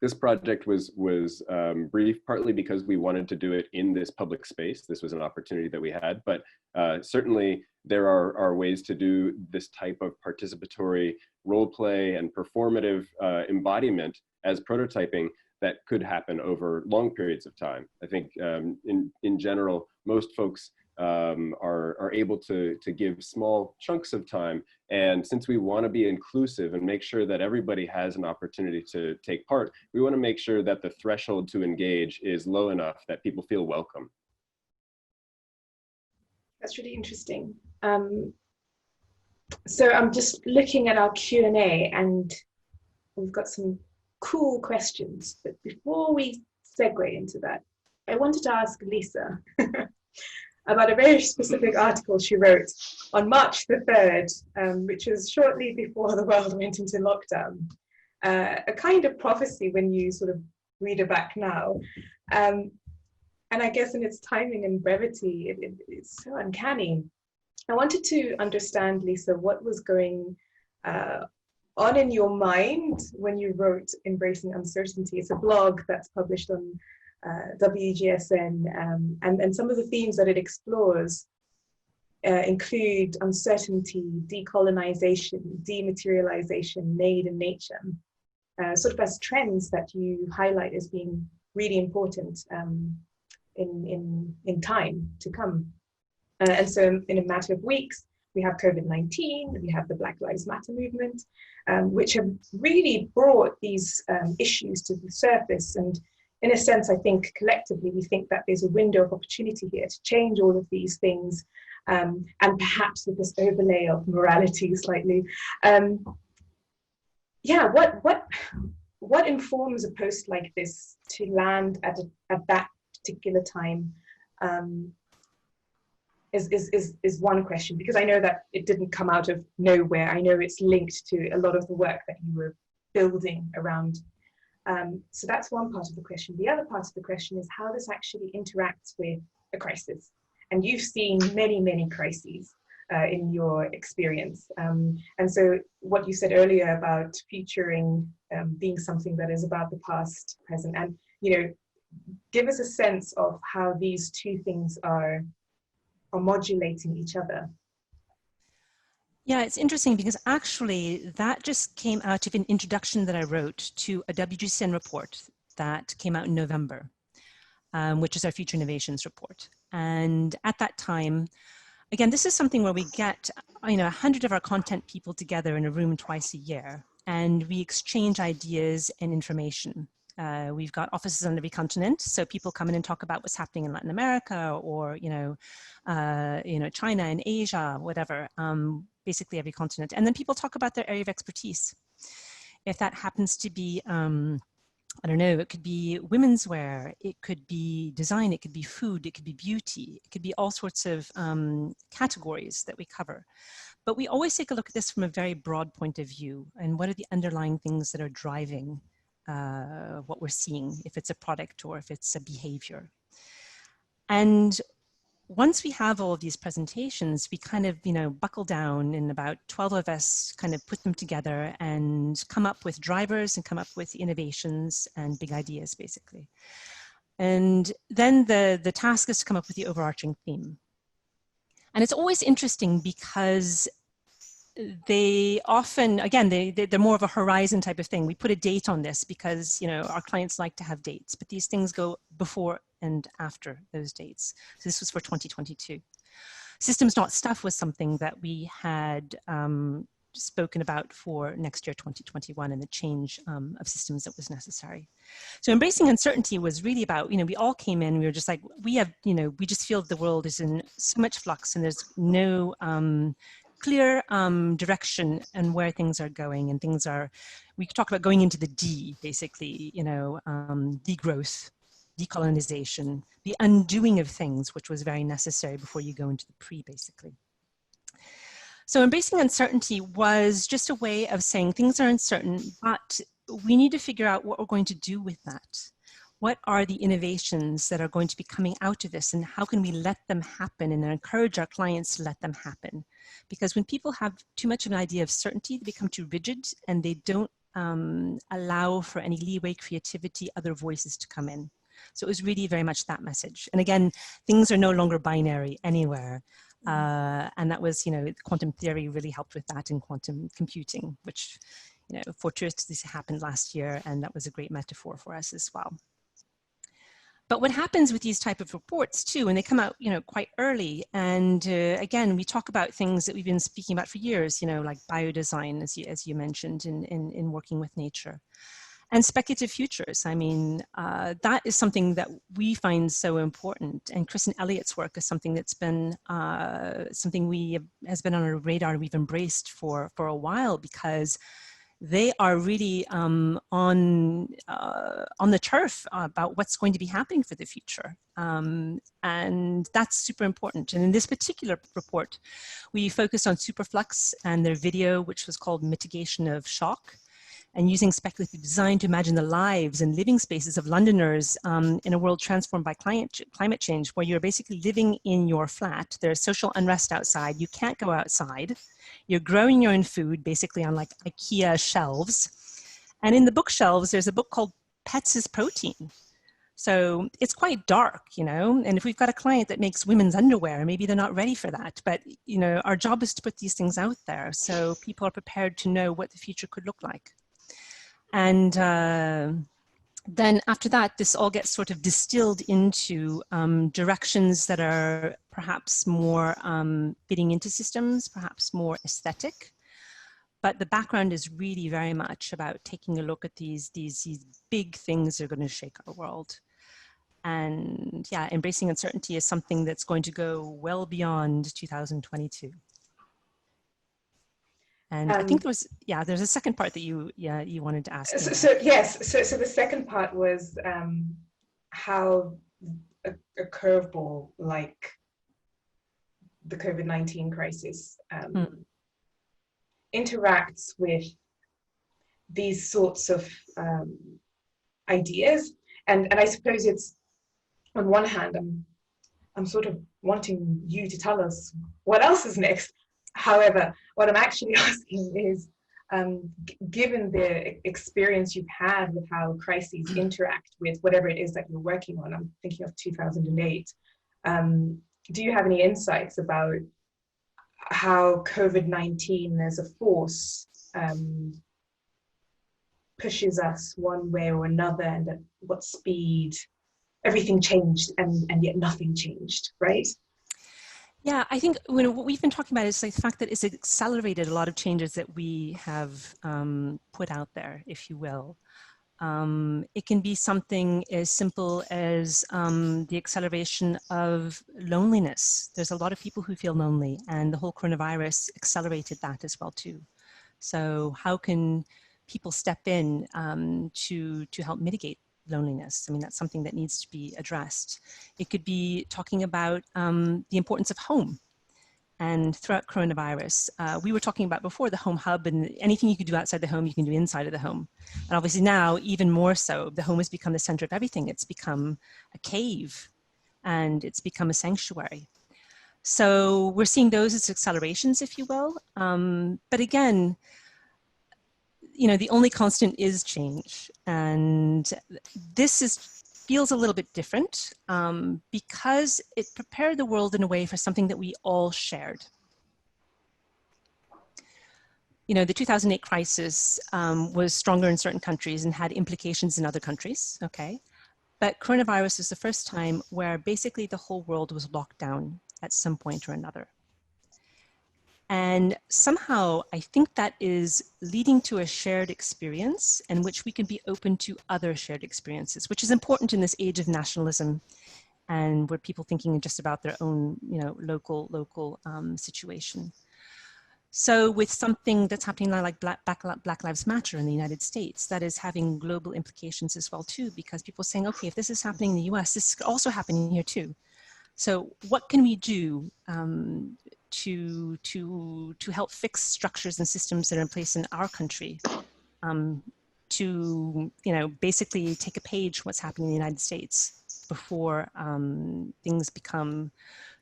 D: This project was brief, partly because we wanted to do it in this public space. This was an opportunity that we had, but certainly there are ways to do this type of participatory role play and performative embodiment as prototyping that could happen over long periods of time. I think in general, most folks are able to give small chunks of time. And since we want to be inclusive and make sure that everybody has an opportunity to take part, we want to make sure that the threshold to engage is low enough that people feel welcome.
B: That's really interesting. So I'm just looking at our Q&A, and we've got some cool questions. But before we segue into that, I wanted to ask Lisa about a very specific article she wrote on March the 3rd, which was shortly before the world went into lockdown. A kind of prophecy when you sort of read it back now. And I guess in its timing and brevity, it's so uncanny. I wanted to understand, Lisa, what was going on in your mind when you wrote Embracing Uncertainty. It's a blog that's published on WGSN, and some of the themes that it explores include uncertainty, decolonization, dematerialization, made in nature, sort of as trends that you highlight as being really important in time to come. And so in a matter of weeks, we have COVID-19, we have the Black Lives Matter movement, which have really brought these issues to the surface and in a sense, I think collectively we think that there's a window of opportunity here to change all of these things, and perhaps with this overlay of morality slightly. Yeah, what informs a post like this to land at that particular time? Is one question, because I know that it didn't come out of nowhere. I know it's linked to a lot of the work that you were building around. So that's one part of the question. The other part of the question is how this actually interacts with a crisis. And you've seen many, many crises in your experience. And so what you said earlier about featuring being something that is about the past, present, and, you know, give us a sense of how these two things are modulating each other.
C: Yeah, it's interesting because actually that just came out of an introduction that I wrote to a WGSN report that came out in November, which is our Future Innovations report. And at that time, again, this is something where we get, 100 of our content people together in a room twice a year, and we exchange ideas and information. We've got offices on every continent, so people come in and talk about what's happening in Latin America, or China and Asia, whatever. Basically every continent, and then people talk about their area of expertise. If that happens to be, I don't know, it could be women's wear, it could be design, it could be food, it could be beauty, it could be all sorts of categories that we cover. But we always take a look at this from a very broad point of view, and what are the underlying things that are driving what we're seeing, if it's a product or if it's a behavior. And once we have all of these presentations, we kind of, buckle down, and about 12 of us kind of put them together and come up with drivers and come up with innovations and big ideas, basically. And then the task is to come up with the overarching theme. And it's always interesting because they often, again, they're more of a horizon type of thing. We put a date on this because, our clients like to have dates, but these things go before and after those dates. So this was for 2022. Systems Not Stuff was something that we had spoken about for next year, 2021, and the change of systems that was necessary. So embracing uncertainty was really about, we all came in, we were just like, we just feel the world is in so much flux and there's no clear direction and where things are going, and we talk about going into the D, basically, degrowth, decolonization, the undoing of things, which was very necessary before you go into the pre, basically. So embracing uncertainty was just a way of saying things are uncertain, but we need to figure out what we're going to do with that. What are the innovations that are going to be coming out of this, and how can we let them happen and encourage our clients to let them happen? Because when people have too much of an idea of certainty, they become too rigid and they don't allow for any leeway, creativity, other voices to come in. So it was really very much that message. And again, things are no longer binary anywhere. And that was, quantum theory really helped with that in quantum computing, which, fortuitously happened last year. And that was a great metaphor for us as well. But what happens with these type of reports too, and they come out, quite early, and again, we talk about things that we've been speaking about for years, like biodesign, as you mentioned, in working with nature, and speculative futures. I mean, that is something that we find so important, and Chris and Elliott's work is something that's been something has been on our radar. We've embraced for a while, because they are really on the turf about what's going to be happening for the future. And that's super important. And in this particular report, we focused on Superflux and their video, which was called Mitigation of Shock, and using speculative design to imagine the lives and living spaces of Londoners in a world transformed by climate change, where you're basically living in your flat. There's social unrest outside. You can't go outside. You're growing your own food, basically on like IKEA shelves. And in the bookshelves, there's a book called Pets is Protein. So it's quite dark, and if we've got a client that makes women's underwear, maybe they're not ready for that. But, our job is to put these things out there so people are prepared to know what the future could look like. And then after that, this all gets sort of distilled into directions that are perhaps more fitting into systems, perhaps more aesthetic, But the background is really very much about taking a look at these big things that are going to shake our world. And yeah, embracing uncertainty is something that's going to go well beyond 2022. And I think there's a second part that you wanted to ask.
B: So the second part was how a curveball like the COVID-19 crisis interacts with these sorts of ideas, and I suppose it's, on one hand, I'm sort of wanting you to tell us what else is next. However, what I'm actually asking is, given the experience you've had with how crises interact with whatever it is that you're working on, I'm thinking of 2008, do you have any insights about how COVID-19 as a force pushes us one way or another, and at what speed everything changed and yet nothing changed, right?
C: Yeah, I think what we've been talking about is like the fact that it's accelerated a lot of changes that we have put out there, if you will. It can be something as simple as the acceleration of loneliness. There's a lot of people who feel lonely, and the whole coronavirus accelerated that as well too. So how can people step in to help mitigate loneliness? I mean, that's something that needs to be addressed. It could be talking about the importance of home. And throughout coronavirus, we were talking about before the home hub, and anything you could do outside the home, you can do inside of the home. And obviously now, even more so, the home has become the center of everything. It's become a cave, and it's become a sanctuary. So we're seeing those as accelerations, if you will. But again, the only constant is change. And this feels a little bit different because it prepared the world in a way for something that we all shared. The 2008 crisis was stronger in certain countries and had implications in other countries, okay? But coronavirus is the first time where basically the whole world was locked down at some point or another. And somehow I think that is leading to a shared experience in which we can be open to other shared experiences, which is important in this age of nationalism and where people thinking just about their own, local situation. So with something that's happening now like Black Lives Matter in the United States, that is having global implications as well too, because people are saying, okay, if this is happening in the US, this is also happening here too. So what can we do to help fix structures and systems that are in place in our country to basically take a page what's happening in the United States before things become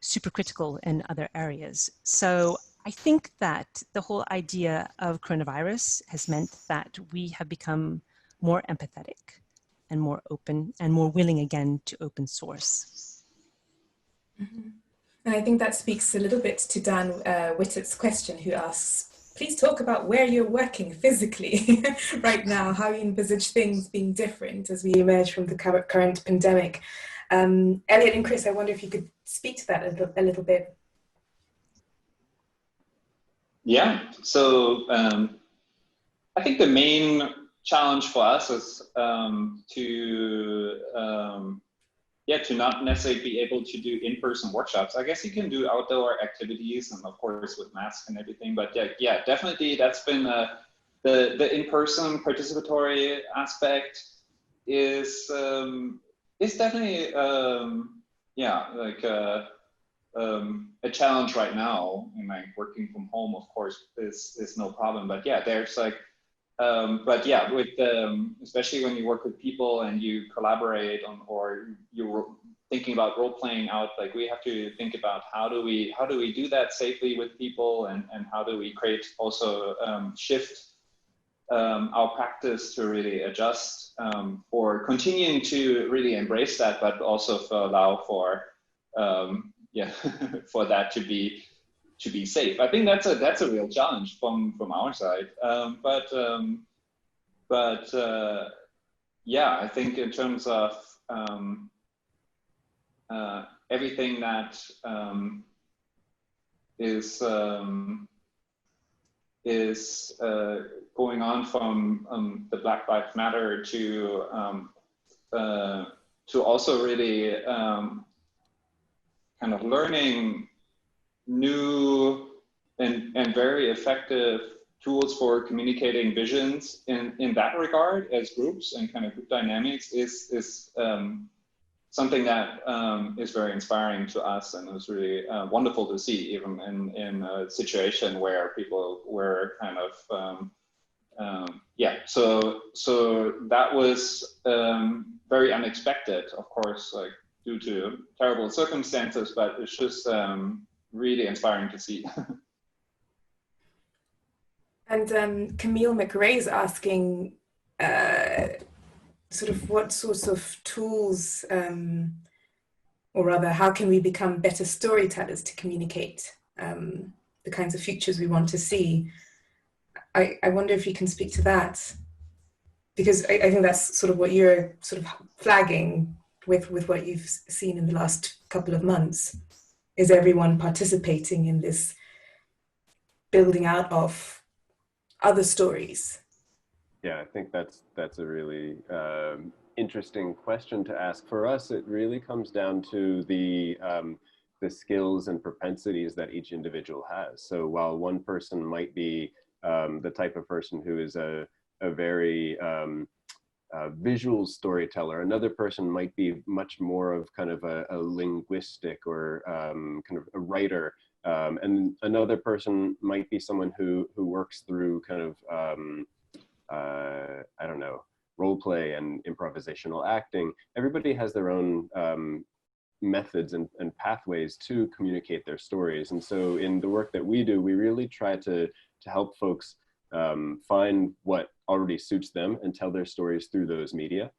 C: super critical in other areas. So I think that the whole idea of coronavirus has meant that we have become more empathetic and more open and more willing again to open source.
F: Mm-hmm. And I think that speaks a little bit to Dan Wittett's question, who asks, please talk about where you're working physically right now, how you envisage things being different as we emerge from the current pandemic. Elliott and Chris, I wonder if you could speak to that a little bit.
E: Yeah, so I think the main challenge for us is to not necessarily be able to do in-person workshops. I guess you can do outdoor activities and of course with masks and everything, but yeah, definitely that's been the in-person participatory aspect is definitely a challenge right now. And like working from home, of course, is no problem. But yeah, there's like, with especially when you work with people and you collaborate on, or you're thinking about role playing out, like we have to think about how do we do that safely with people, and how do we create also shift our practice to really adjust for continuing to really embrace that, but also allow for for that to be safe. I think that's a real challenge from our side. Yeah, I think in terms of everything that is is going on from the Black Lives Matter to also really kind of learning new and very effective tools for communicating visions in that regard as groups and kind of group dynamics is something that is very inspiring to us, and it was really wonderful to see, even in a situation where people were kind of yeah. So that was very unexpected, of course, like due to terrible circumstances, but it's just really inspiring to see.
F: And Camille McRae is asking sort of what sorts of tools, or rather, how can we become better storytellers to communicate the kinds of futures we want to see? I wonder if you can speak to that, because I think that's sort of what you're sort of flagging with what you've seen in the last couple of months. Is everyone participating in this building out of other stories?
D: Yeah, I think that's a really interesting question to ask. For us, it really comes down to the skills and propensities that each individual has. So while one person might be the type of person who is a very visual storyteller, another person might be much more of kind of a linguistic or kind of a writer. And another person might be someone who works through kind of, I don't know, role play and improvisational acting. Everybody has their own methods and pathways to communicate their stories. And so in the work that we do, we really try to help folks find what already suits them and tell their stories through those media.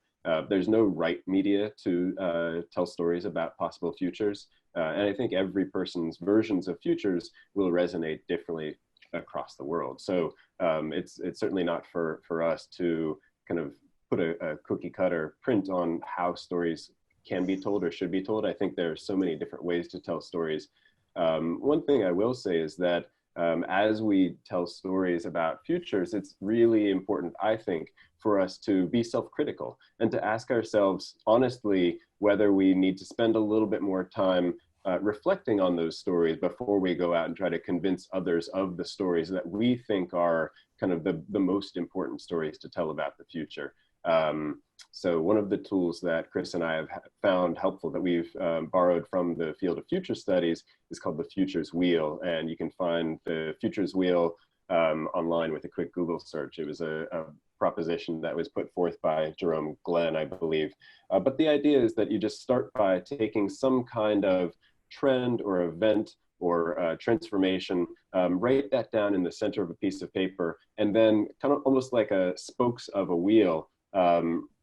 D: There's no right media to tell stories about possible futures. And I think every person's versions of futures will resonate differently across the world. So it's certainly not for us to kind of put a cookie cutter print on how stories can be told or should be told. I think there are so many different ways to tell stories. One thing I will say is that as we tell stories about futures, it's really important, I think, for us to be self-critical and to ask ourselves honestly whether we need to spend a little bit more time reflecting on those stories before we go out and try to convince others of the stories that we think are kind of the most important stories to tell about the future. So one of the tools that Chris and I have found helpful that we've borrowed from the field of future studies is called the Futures Wheel. And you can find the Futures Wheel online with a quick Google search. It was a proposition that was put forth by Jerome Glenn, I believe. But the idea is that you just start by taking some kind of trend or event or transformation, write that down in the center of a piece of paper, and then kind of almost like a spokes of a wheel,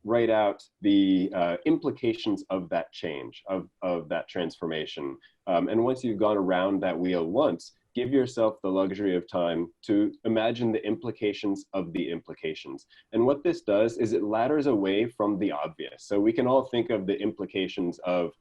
D: write out the implications of that change, of that transformation. And once you've gone around that wheel once, give yourself the luxury of time to imagine the implications of the implications. And what this does is it ladders away from the obvious. So we can all think of the implications of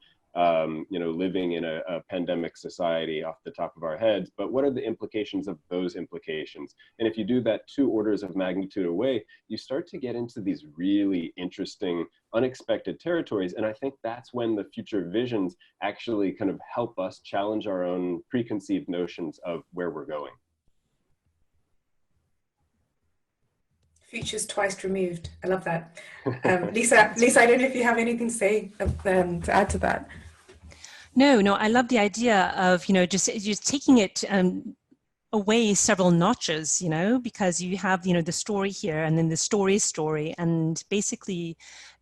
D: living in a pandemic society off the top of our heads, but what are the implications of those implications? And if you do that 2 orders of magnitude away, you start to get into these really interesting, unexpected territories. And I think that's when the future visions actually kind of help us challenge our own preconceived notions of where we're going.
F: Futures twice removed. I love that. Lisa, I don't know if you have anything to say to add to that.
C: No, I love the idea of, just taking it away several notches, because you have, the story here and then the story, and basically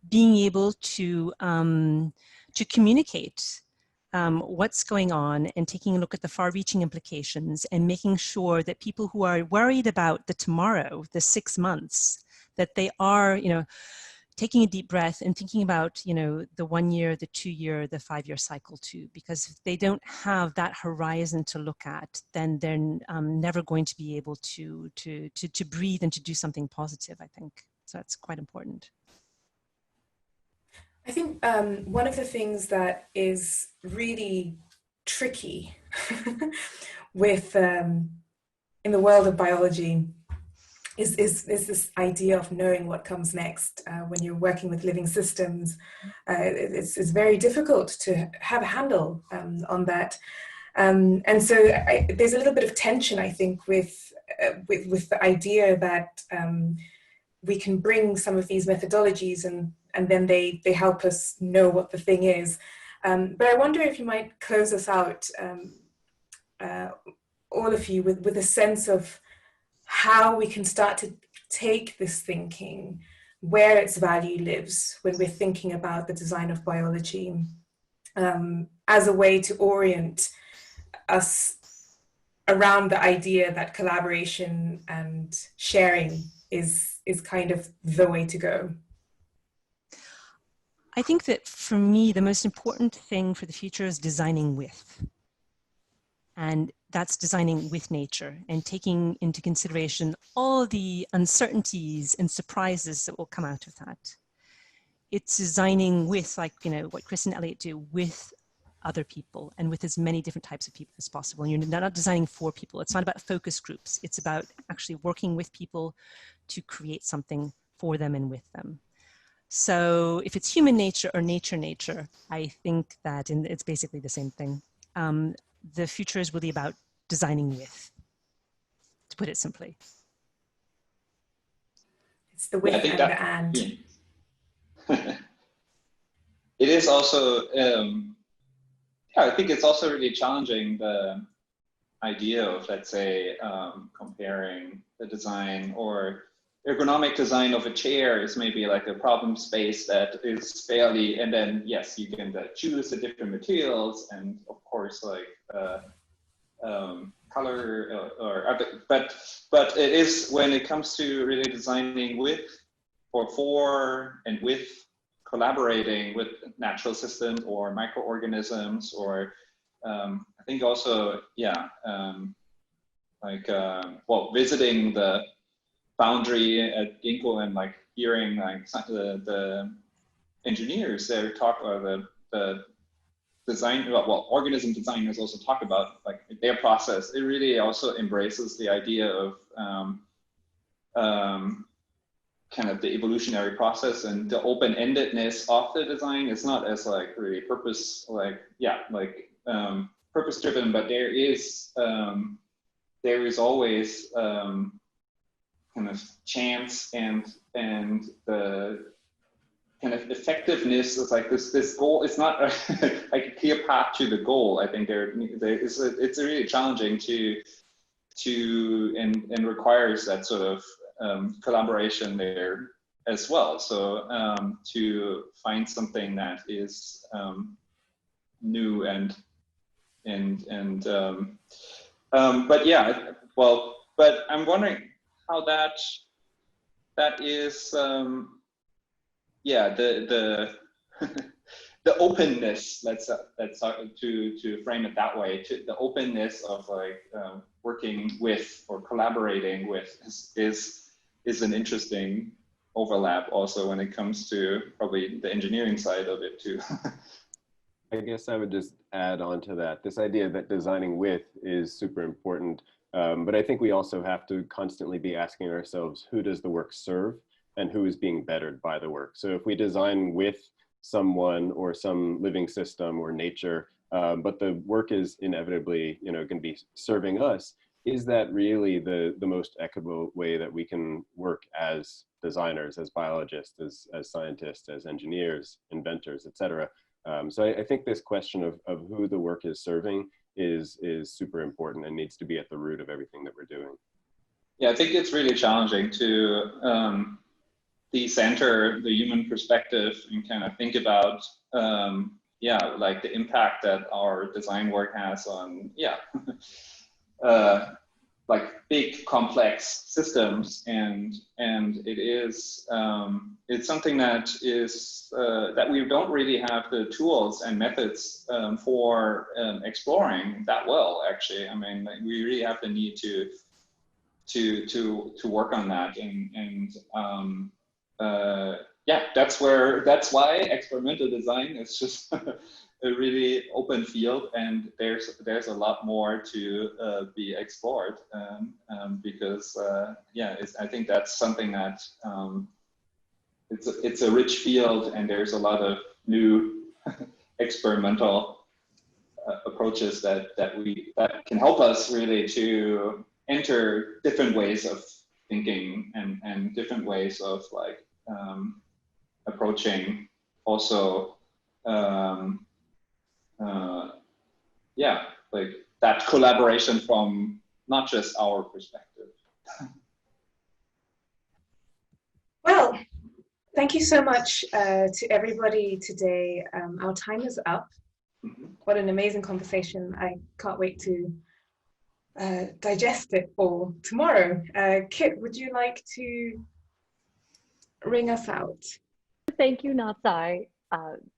C: being able to communicate what's going on and taking a look at the far-reaching implications and making sure that people who are worried about the tomorrow, the 6 months, that they are, taking a deep breath and thinking about, the 1 year, the 2 year, the 5-year cycle too, because if they don't have that horizon to look at, then they're never going to be able to breathe and to do something positive, I think. So that's quite important.
F: I think one of the things that is really tricky with in the world of biology is this idea of knowing what comes next. When you're working with living systems, it's very difficult to have a handle on that. And so there's a little bit of tension, I think, with the idea that we can bring some of these methodologies and then they help us know what the thing is. But I wonder if you might close us out, all of you, with a sense of how we can start to take this thinking, where its value lives when we're thinking about the design of biology, as a way to orient us around the idea that collaboration and sharing is kind of the way to go.
C: I think that for me, the most important thing for the future is designing with. And that's designing with nature and taking into consideration all the uncertainties and surprises that will come out of that. It's designing with, like, you know, what Chris and Elliott do, with other people and with as many different types of people as possible. And you're not designing for people. It's not about focus groups. It's about actually working with people to create something for them and with them. So if it's human nature or nature, I think that it's basically the same thing. The future is really about designing with, to put it simply.
F: It's the with and the and.
E: Yeah. It is also, I think it's also really challenging, the idea of, let's say, comparing the design or ergonomic design of a chair is maybe like a problem space that is fairly, and then yes, you can choose the different materials and of course like color or other, but it is when it comes to really designing with or for and with collaborating with natural systems or microorganisms, or I think also, yeah, well, visiting the foundry at Ginkgo and like hearing like the engineers there talk, or the design, well, organism designers also talk about like their process. It really also embraces the idea of kind of the evolutionary process and the open-endedness of the design. It's not as like really purpose, like, yeah, like purpose-driven, but there is always kind of chance and the kind of effectiveness is like this goal. It's not like a clear path to the goal. I think it's really challenging to and requires that sort of collaboration there as well. So to find something that is new but yeah, well, but I'm wondering how that is, yeah, the the openness, let's to frame it that way, to the openness of like working with or collaborating with is an interesting overlap also when it comes to probably the engineering side of it too.
D: I guess I would just add on to that, this idea that designing with is super important. But I think we also have to constantly be asking ourselves, who does the work serve and who is being bettered by the work? So if we design with someone or some living system or nature, but the work is inevitably, you know, going to be serving us, is that really the most equitable way that we can work as designers, as biologists, as scientists, as engineers, inventors, etc.? So I think this question of who the work is serving is super important and needs to be at the root of everything that we're doing.
E: Yeah, I think it's really challenging to decenter the human perspective and kind of think about, yeah, like the impact that our design work has on, yeah, like big complex systems, and it is it's something that is that we don't really have the tools and methods for exploring that well, actually. I mean, we really have the need to work on that, and yeah, that's why experimental design is just a really open field, and there's a lot more to be explored, because yeah, I think that's something that it's a rich field, and there's a lot of new experimental approaches that can help us really to enter different ways of thinking and different ways of like approaching also yeah, like that collaboration from not just our perspective.
B: Well, thank you so much to everybody today. Our time is up. What an amazing conversation. I can't wait to digest it all tomorrow. Kit, would you like to ring us out?
A: Thank you, Natsai.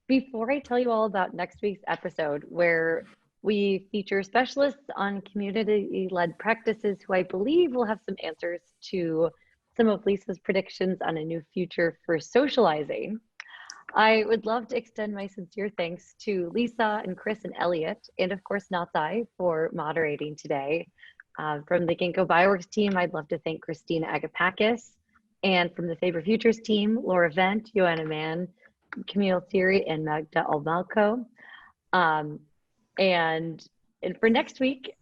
A: Before I tell you all about next week's episode, where we feature specialists on community-led practices who I believe will have some answers to some of Lisa's predictions on a new future for socializing, I would love to extend my sincere thanks to Lisa and Chris and Elliott, and of course Natsai for moderating today. From the Ginkgo Bioworks team, I'd love to thank Christina Agapakis, and from the Faber Futures team, Laura Vent, Joanna Mann, Camille Siri, and Magda Almalco. And for next week,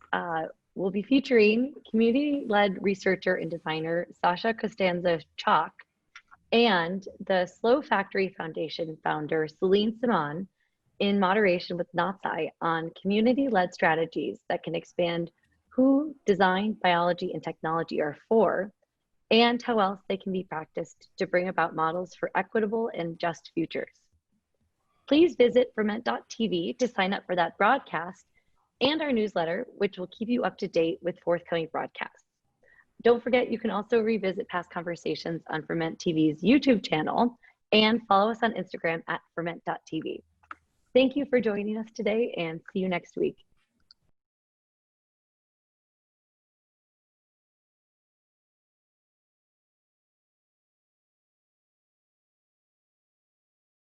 A: we'll be featuring community-led researcher and designer Sasha Costanza-Chalk and the Slow Factory Foundation founder Celine Simon in moderation with Natsai on community-led strategies that can expand who design, biology, and technology are for, and how else they can be practiced to bring about models for equitable and just futures. Please visit ferment.tv to sign up for that broadcast and our newsletter, which will keep you up to date with forthcoming broadcasts. Don't forget, you can also revisit past conversations on Ferment TV's YouTube channel and follow us on Instagram at ferment.tv. Thank you for joining us today, and see you next week.